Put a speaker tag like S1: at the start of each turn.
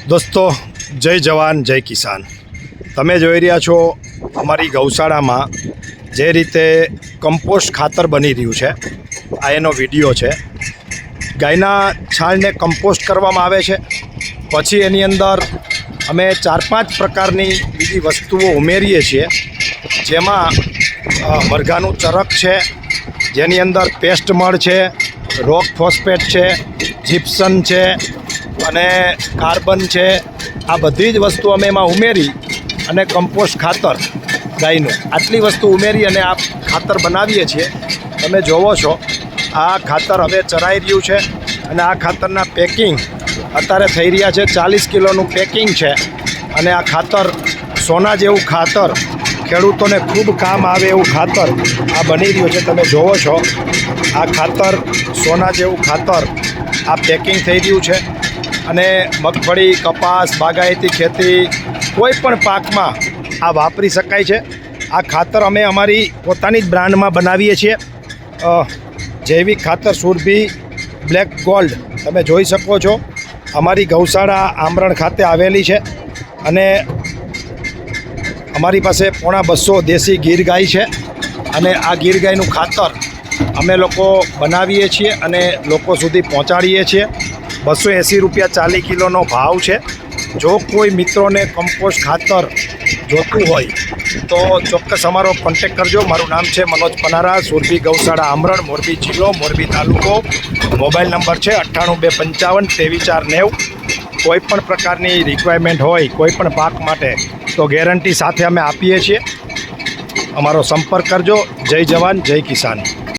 S1: દોસ્તો, જય જવાન જય કિસાન. તમે જોઈ રહ્યા છો અમારી ગૌશાળામાં જે રીતે કમ્પોસ્ટ ખાતર બની રહ્યું છે. આ એનો વિડીયો છે. ગાયના છાણને કમ્પોસ્ટ કરવામાં આવે છે. પછી એની અંદર અમે 4-5 પ્રકારની બીજી વસ્તુઓ ઉમેરીએ છીએ, જેમાં મરઘાનું ચરક છે, જેની અંદર પેસ્ટ મળ છે, રોક ફોસ્ફેટ છે, જીપ્સમ છે અને કાર્બન છે. આ બધી જ વસ્તુ અમે એમાં ઉમેરી અને કમ્પોસ્ટ ખાતર ગાયનું આટલી વસ્તુ ઉમેરી અને આ ખાતર બનાવીએ છીએ. તમે જોવો છો આ ખાતર હવે ચરાઈ રહ્યું છે અને આ ખાતરના પેકિંગ અત્યારે થઈ રહ્યા છે. 40 કિલોનું પેકિંગ છે અને આ ખાતર સોના જેવું ખાતર, ખેડૂતોને ખૂબ કામ આવે એવું ખાતર આ બની રહ્યું છે. તમે જોવો છો આ ખાતર સોના જેવું ખાતર આ પેકિંગ થઈ રહ્યું છે અને મગફળી, કપાસ, બાગાયતી ખેતી કોઈ પણ પાકમાં આ વાપરી શકાય છે. આ ખાતર અમે અમારી પોતાની જ બ્રાન્ડમાં બનાવીએ છીએ. જૈવિક ખાતર સુરભી બ્લેક ગોલ્ડ તમે જોઈ શકો છો. અમારી ગૌશાળા આમરણ ખાતે આવેલી છે અને અમારી પાસે 250 દેશી ગીર ગાય છે અને આ ગીર ગાયનું ખાતર અમે લોકો બનાવીએ છીએ અને લોકો સુધી પહોંચાડીએ છીએ. 280 રૂપિયા 40 કિલોનો ભાવ છે. જો કોઈ મિત્રોને કમ્પોસ્ટ ખાતર જોતું હોય તો ચોક્કસ અમારો કોન્ટેક કરજો. મારું નામ છે મનોજ પનારા, સુરભી ગૌશાળા આમરણ, મોરબી જિલ્લો, મોરબી તાલુકો. મોબાઈલ નંબર છે 9825532490. કોઈ પણ પ્રકારની રિક્વાયરમેન્ટ હોય કોઈ પણ પાક માટે તો ગેરંટી સાથે અમે આપીએ છીએ. અમારો સંપર્ક કરજો. જય જવાન જય કિસાન.